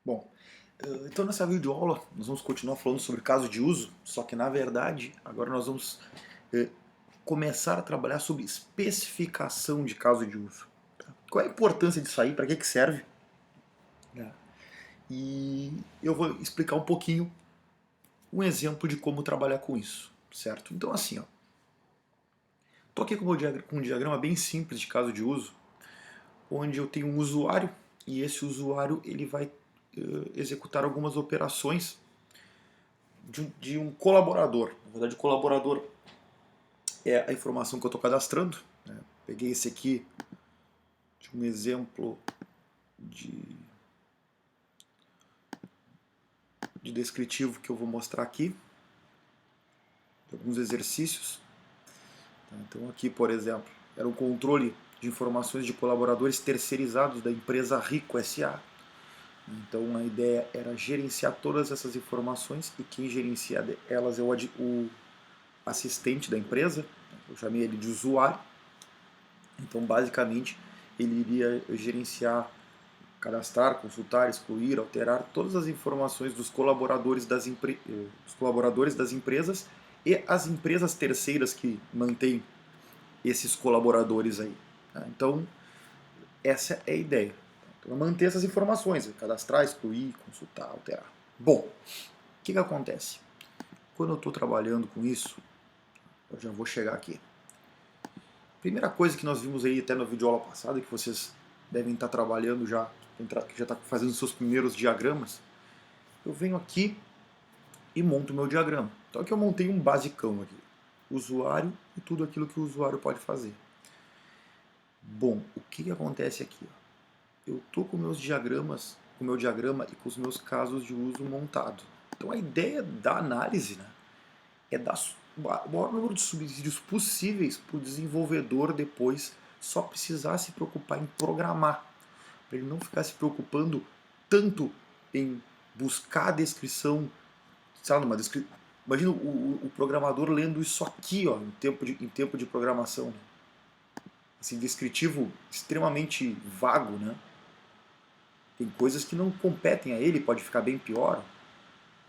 Bom, então nessa videoaula nós vamos continuar falando sobre caso de uso, só que na verdade agora nós vamos eh, começar a trabalhar sobre especificação de caso de uso. Tá? Qual é a importância disso aí, para que serve? Né? E eu vou explicar um pouquinho um exemplo de como trabalhar com isso, certo? Então assim, ó, estou aqui com um diagrama bem simples de caso de uso, onde eu tenho um usuário e esse usuário ele vai executar algumas operações de um colaborador. Na verdade, o colaborador é a informação que eu estou cadastrando. Né? Peguei esse aqui de um exemplo de, de descritivo que eu vou mostrar aqui, de alguns exercícios. Então aqui, por exemplo, era um controle de informações de colaboradores terceirizados da empresa Rico SA. Então a ideia era gerenciar todas essas informações e quem gerencia elas é o assistente da empresa. Eu chamei ele de usuário. Então basicamente ele iria gerenciar, cadastrar, consultar, excluir, alterar todas as informações dos colaboradores dos colaboradores das empresas e as empresas terceiras que mantêm esses colaboradores aí. Tá? Então, essa é a ideia. Então, manter essas informações, cadastrar, excluir, consultar, alterar. Bom, o que acontece? Quando eu estou trabalhando com isso, eu já vou chegar aqui. Primeira coisa que nós vimos aí até no vídeo aula passada, que vocês devem estar trabalhando já, que já está fazendo seus primeiros diagramas, eu venho aqui e monto o meu diagrama. Então aqui eu montei um basicão aqui, usuário e tudo aquilo que o usuário pode fazer. Bom, o que acontece aqui? Eu estou com meus diagramas, com o meu diagrama e com os meus casos de uso montado. Então a ideia da análise, né, é dar o maior número de subsídios possíveis para o desenvolvedor depois só precisar se preocupar em programar, para ele não ficar se preocupando tanto em buscar a descrição, sabe, imagina o programador lendo isso aqui, ó, em tempo de programação, né? Esse descritivo extremamente vago, né? Tem coisas que não competem a ele, pode ficar bem pior.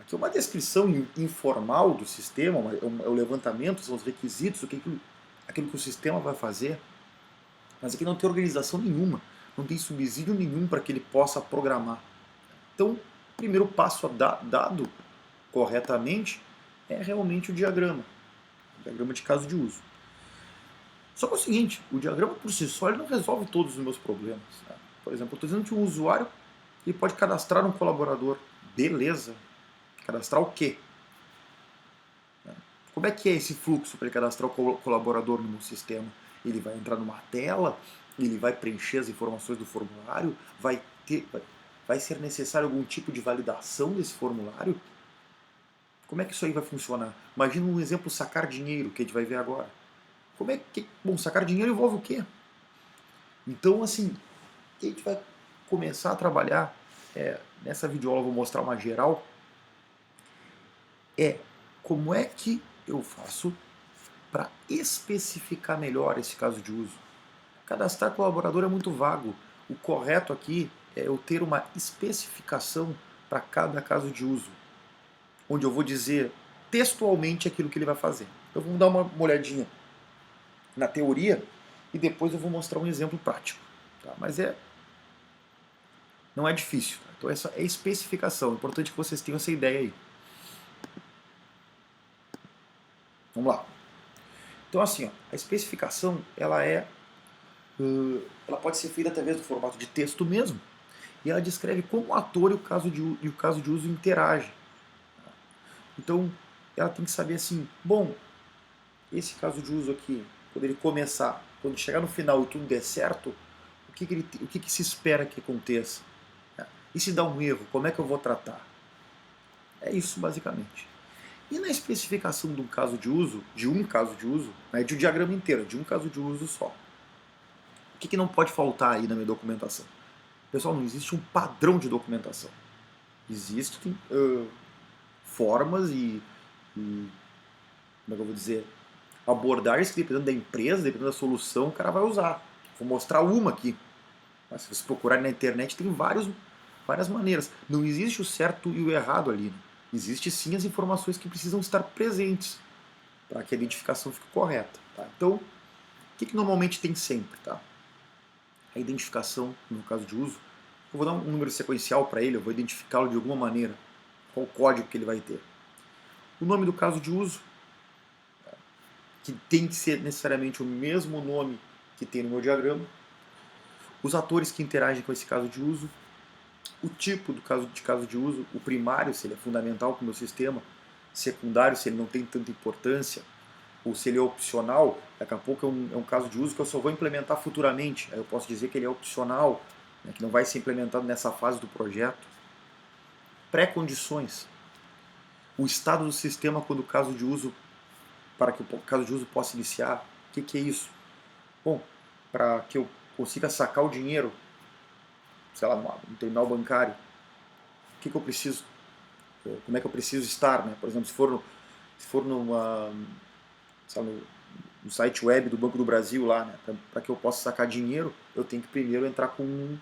Aqui é uma descrição informal do sistema, é o levantamento, são os requisitos, aquilo que o sistema vai fazer. Mas aqui não tem organização nenhuma, não tem subsídio nenhum para que ele possa programar. Então, o primeiro passo dado corretamente é realmente o diagrama de caso de uso. Só que é o seguinte, o diagrama por si só ele não resolve todos os meus problemas. Né? Por exemplo, eu estou dizendo que um usuário ele pode cadastrar um colaborador. Beleza. Cadastrar o quê? Como é que é esse fluxo para ele cadastrar o colaborador no meu sistema? Ele vai entrar numa tela, ele vai preencher as informações do formulário, vai ser necessário algum tipo de validação desse formulário? Como é que isso aí vai funcionar? Imagina um exemplo sacar dinheiro, que a gente vai ver agora. Como é que. Bom, sacar dinheiro envolve o quê? Então, assim, o que a gente vai começar a trabalhar, nessa videoaula eu vou mostrar uma geral, é como é que eu faço para especificar melhor esse caso de uso. Cadastrar colaborador é muito vago. O correto aqui é eu ter uma especificação para cada caso de uso, onde eu vou dizer textualmente aquilo que ele vai fazer. Então vamos dar uma olhadinha na teoria e depois eu vou mostrar um exemplo prático. Tá? Mas não é difícil. Tá? Então essa é especificação. É importante que vocês tenham essa ideia aí. Vamos lá. Então assim, ó, a especificação ela pode ser feita através do formato de texto mesmo, e ela descreve como o ator e o caso de uso interagem. Então, ela tem que saber assim, bom, esse caso de uso aqui, quando ele começar, quando chegar no final e tudo der certo, o que se espera que aconteça? E se dá um erro, como é que eu vou tratar? É isso, basicamente. E na especificação de um caso de uso, né, de um diagrama inteiro, de um caso de uso só, o que não pode faltar aí na minha documentação? Pessoal, não existe um padrão de documentação. Existem formas e, como é que eu vou dizer, abordagens que dependendo da empresa, dependendo da solução, o cara vai usar. Vou mostrar uma aqui. Mas se você procurar na internet, tem várias maneiras. Não existe o certo e o errado ali. Né? Existe sim as informações que precisam estar presentes para que a identificação fique correta. Tá? Então, o que normalmente tem sempre? Tá? A identificação, no caso de uso, eu vou dar um número sequencial para ele, eu vou identificá-lo de alguma maneira, qual o código que ele vai ter. O nome do caso de uso, que tem que ser necessariamente o mesmo nome que tem no meu diagrama, os atores que interagem com esse caso de uso, o tipo de caso de uso, o primário, se ele é fundamental para o meu sistema, secundário, se ele não tem tanta importância, ou se ele é opcional, daqui a pouco é um caso de uso que eu só vou implementar futuramente, aí eu posso dizer que ele é opcional, né, que não vai ser implementado nessa fase do projeto. Pré-condições, o estado do sistema quando o caso de uso, para que o caso de uso possa iniciar, o que é isso? Bom, para que eu consiga sacar o dinheiro, sei lá, no terminal bancário, o que eu preciso? Como é que eu preciso estar, né? Por exemplo, se for no site web do Banco do Brasil lá, né? Para que eu possa sacar dinheiro, eu tenho que primeiro entrar com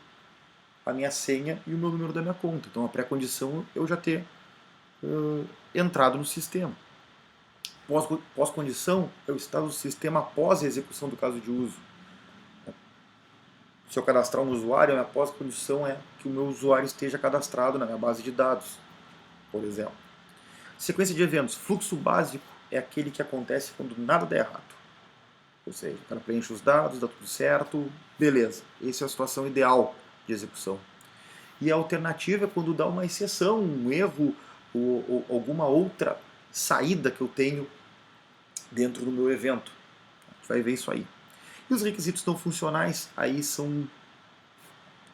a minha senha e o meu número da minha conta. Então a pré-condição é eu já ter entrado no sistema. Pós-condição é o estado do sistema após a execução do caso de uso. Se eu cadastrar um usuário, a minha pós-condição é que o meu usuário esteja cadastrado na minha base de dados, por exemplo. Sequência de eventos. Fluxo básico é aquele que acontece quando nada der errado. Ou seja, o cara preenche os dados, dá tudo certo, beleza. Essa é a situação ideal de execução. E a alternativa é quando dá uma exceção, um erro ou alguma outra saída que eu tenho dentro do meu evento. A gente vai ver isso aí. E os requisitos não funcionais, aí são,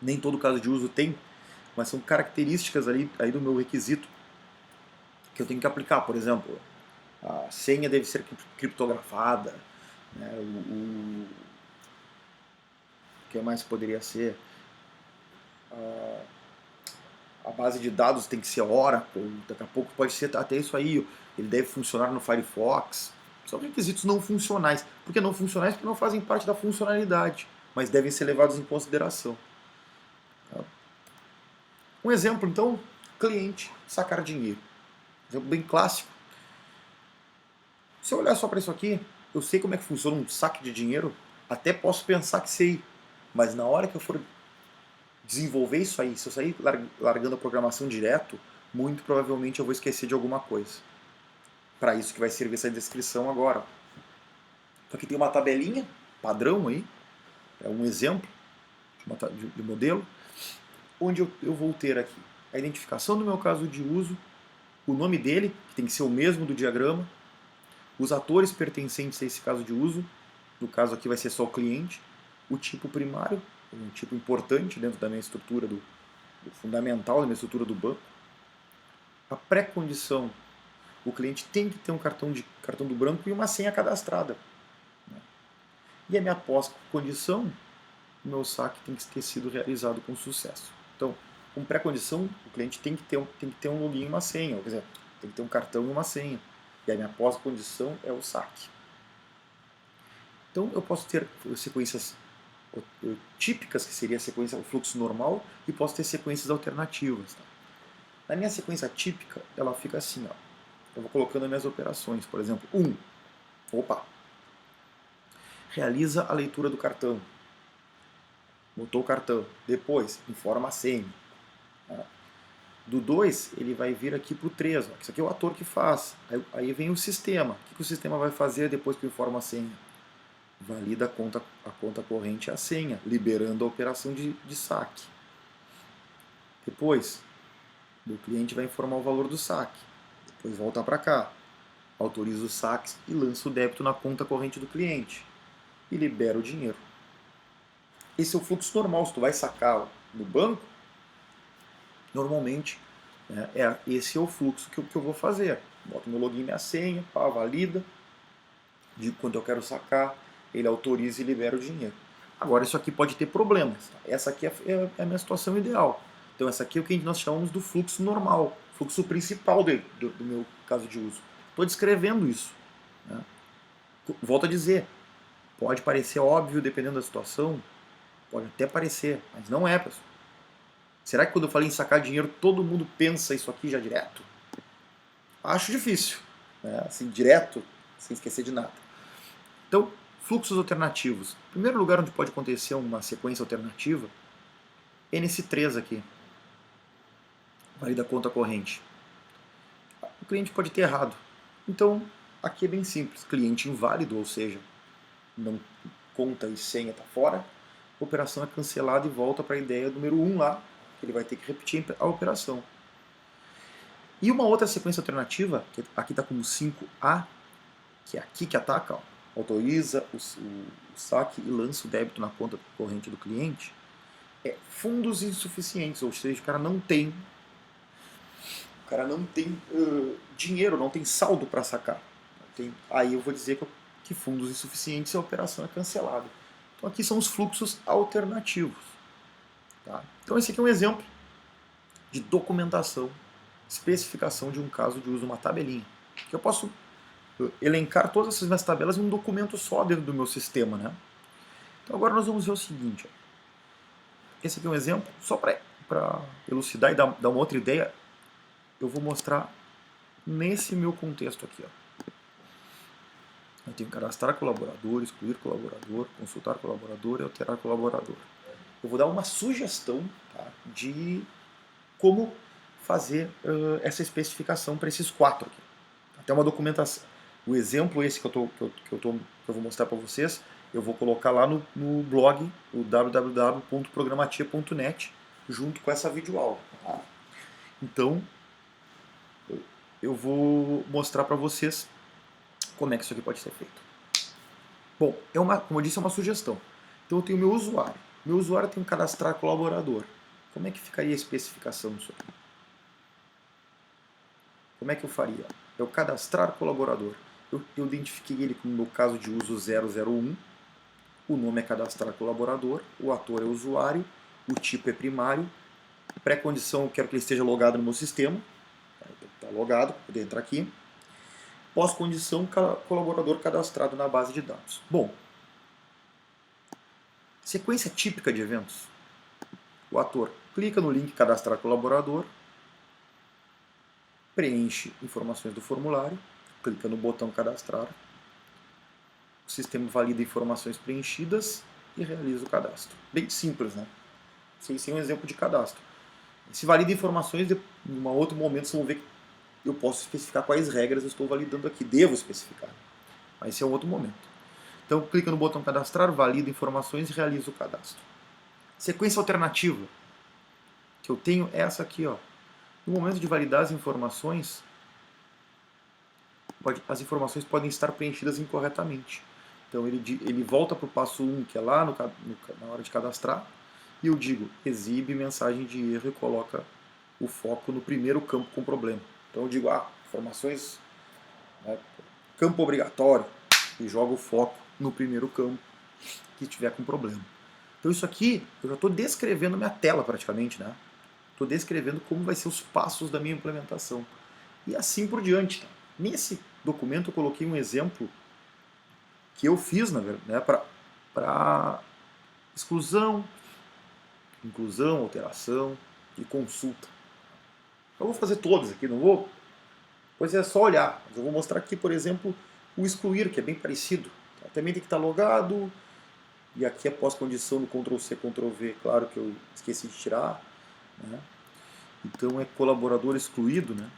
nem todo caso de uso tem, mas são características aí do meu requisito que eu tenho que aplicar. Por exemplo, a senha deve ser criptografada, né? O que mais poderia ser? A base de dados tem que ser Oracle, daqui a pouco pode ser até isso aí, ele deve funcionar no Firefox. São requisitos não funcionais. Por que não funcionais? Porque não fazem parte da funcionalidade, mas devem ser levados em consideração. Um exemplo, então, cliente sacar dinheiro. Exemplo bem clássico. Se eu olhar só para isso aqui, eu sei como é que funciona um saque de dinheiro, até posso pensar que sei, mas na hora que eu for desenvolver isso aí, se eu sair largando a programação direto, muito provavelmente eu vou esquecer de alguma coisa. Para isso que vai servir essa descrição agora. Então aqui tem uma tabelinha padrão aí, é um exemplo de modelo, onde eu vou ter aqui a identificação do meu caso de uso, o nome dele, que tem que ser o mesmo do diagrama, os atores pertencentes a esse caso de uso, no caso aqui vai ser só o cliente, o tipo primário, um tipo importante dentro da minha estrutura, do fundamental da minha estrutura do banco, a pré-condição, o cliente tem que ter um cartão do banco e uma senha cadastrada. E a minha pós-condição, o meu saque tem que ter sido realizado com sucesso. Então, com pré-condição, o cliente tem que ter um login e uma senha, quer dizer, tem que ter um cartão e uma senha. E a minha pós-condição é o saque. Então, eu posso ter sequências típicas, que seria a sequência, o fluxo normal, e posso ter sequências alternativas. Tá? Na minha sequência típica, ela fica assim, ó. Eu vou colocando as minhas operações. Por exemplo, realiza a leitura do cartão. Botou o cartão. Depois, informa a senha. Do 2, ele vai vir aqui para o 3. Isso aqui é o ator que faz. Aí vem o sistema. O que o sistema vai fazer depois que eu informo a senha? Valida a conta corrente e a senha, liberando a operação de saque. Depois, o cliente vai informar o valor do saque. Depois volta para cá. Autoriza os saques e lança o débito na conta corrente do cliente. E libera o dinheiro. Esse é o fluxo normal. Se tu vai sacar no banco, normalmente esse é o fluxo que eu vou fazer. Boto meu login e minha senha, valida, digo quando eu quero sacar, ele autoriza e libera o dinheiro. Agora isso aqui pode ter problemas. Essa aqui é a minha situação ideal. Então essa aqui é o que nós chamamos do fluxo normal, fluxo principal do meu caso de uso. Estou descrevendo isso. Né? Volto a dizer, pode parecer óbvio dependendo da situação, pode até parecer, mas não é, pessoal. Será que quando eu falei em sacar dinheiro, todo mundo pensa isso aqui já direto? Acho difícil, né? Assim, direto, sem esquecer de nada. Então, fluxos alternativos. O primeiro lugar onde pode acontecer uma sequência alternativa é nesse 3 aqui, valida conta corrente. O cliente pode ter errado. Então, aqui é bem simples. Cliente inválido, ou seja, não conta e senha está fora. A operação é cancelada e volta para a ideia número 1 lá, que ele vai ter que repetir a operação. E uma outra sequência alternativa, que aqui está como 5A, que é aqui que ataca, ó, autoriza o saque e lança o débito na conta corrente do cliente, é fundos insuficientes, ou seja, o cara não tem dinheiro, não tem saldo para sacar. Aí eu vou dizer que fundos insuficientes a operação é cancelada. Então aqui são os fluxos alternativos. Tá? Então esse aqui é um exemplo de documentação, especificação de um caso de uso de uma tabelinha. Que eu posso elencar todas essas minhas tabelas em um documento só dentro do meu sistema. Né? Então agora nós vamos ver o seguinte. Ó. Esse aqui é um exemplo, só para elucidar e dar uma outra ideia, eu vou mostrar nesse meu contexto aqui. Ó. Eu tenho que cadastrar colaborador, excluir colaborador, consultar colaborador e alterar colaborador. Eu vou dar uma sugestão, tá, de como fazer essa especificação para esses 4 aqui. Até uma documentação. O exemplo esse que eu vou mostrar para vocês, eu vou colocar lá no blog, o www.programatia.net, junto com essa videoaula. Tá? Então, eu vou mostrar para vocês como é que isso aqui pode ser feito. Bom, como eu disse, é uma sugestão. Então eu tenho o meu usuário. Meu usuário tem que cadastrar colaborador. Como é que ficaria a especificação disso aqui? Como é que eu faria? Eu cadastrar colaborador. Eu identifiquei ele como no caso de uso 001. O nome é cadastrar colaborador. O ator é usuário. O tipo é primário. Pré-condição, eu quero que ele esteja logado no meu sistema. Está logado, poder entrar aqui. Pós-condição, colaborador cadastrado na base de dados. Bom, sequência típica de eventos. O ator clica no link cadastrar colaborador, preenche informações do formulário, clica no botão cadastrar, o sistema valida informações preenchidas e realiza o cadastro. Bem simples, né? Esse é um exemplo de cadastro. Se valida informações, em um outro momento vocês vão ver que eu posso especificar quais regras eu estou validando aqui, devo especificar. Mas esse é um outro momento. Então clica no botão cadastrar, valida informações e realiza o cadastro. Sequência alternativa que eu tenho é essa aqui, ó. No momento de validar as informações, as informações podem estar preenchidas incorretamente. Então ele volta para o passo 1, que é lá na hora de cadastrar, e eu digo, exibe mensagem de erro e coloca o foco no primeiro campo com problema. Então eu digo, informações, né, campo obrigatório, e jogo o foco no primeiro campo que tiver com problema. Então isso aqui, eu já estou descrevendo minha tela praticamente, né? Estou descrevendo como vai ser os passos da minha implementação. E assim por diante. Tá? Nesse documento eu coloquei um exemplo que eu fiz, na verdade, né, para exclusão, inclusão, alteração e consulta. Eu vou fazer todas aqui, não vou? Pois é só olhar. Mas eu vou mostrar aqui, por exemplo, o excluir, que é bem parecido. Tá? Também tem que estar logado. E aqui após condição do Ctrl+C, Ctrl+V, claro que eu esqueci de tirar. Né? Então é colaborador excluído, né?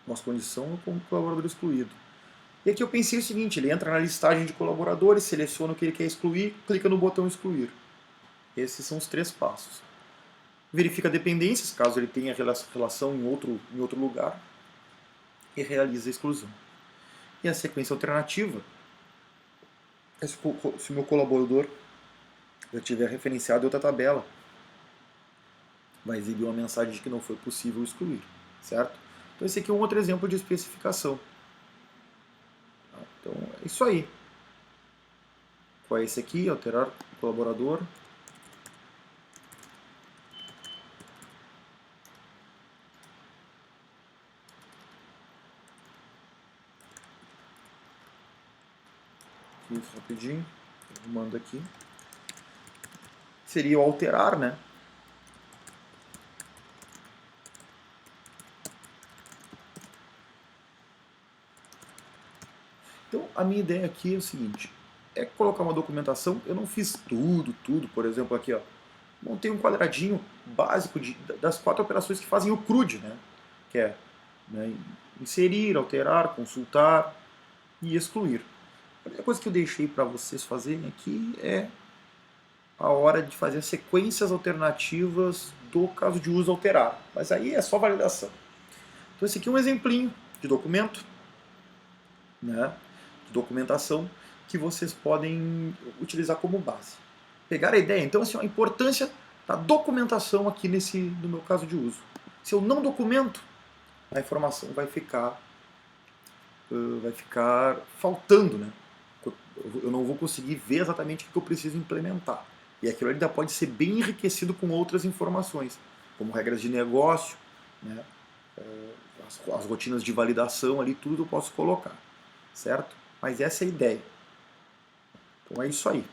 Nossa condição é como colaborador excluído. E aqui eu pensei o seguinte, ele entra na listagem de colaboradores, seleciona o que ele quer excluir, clica no botão excluir. Esses são os 3 passos. Verifica dependências, caso ele tenha relação em outro lugar, e realiza a exclusão. E a sequência alternativa, se o meu colaborador já tiver referenciado em outra tabela, vai exibir uma mensagem de que não foi possível excluir, certo? Então esse aqui é um outro exemplo de especificação. Então é isso aí. Qual é esse aqui? Alterar colaborador. Isso rapidinho. comando aqui. Seria o alterar, né? Então, a minha ideia aqui é o seguinte, é colocar uma documentação, eu não fiz tudo, por exemplo, aqui, ó, montei um quadradinho básico das 4 operações que fazem o CRUD, né? Que é, né, inserir, alterar, consultar e excluir. A primeira coisa que eu deixei para vocês fazerem aqui é a hora de fazer sequências alternativas do caso de uso alterar. Mas aí é só validação. Então esse aqui é um exemplinho de documento, né, de documentação que vocês podem utilizar como base. Pegar a ideia? Então, assim, a importância da documentação aqui no meu caso de uso. Se eu não documento, a informação vai ficar faltando, né? Eu não vou conseguir ver exatamente o que eu preciso implementar. E aquilo ainda pode ser bem enriquecido com outras informações, como regras de negócio, né? As rotinas de validação ali, tudo eu posso colocar, certo? Mas essa é a ideia. Então é isso aí.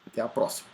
Até a próxima.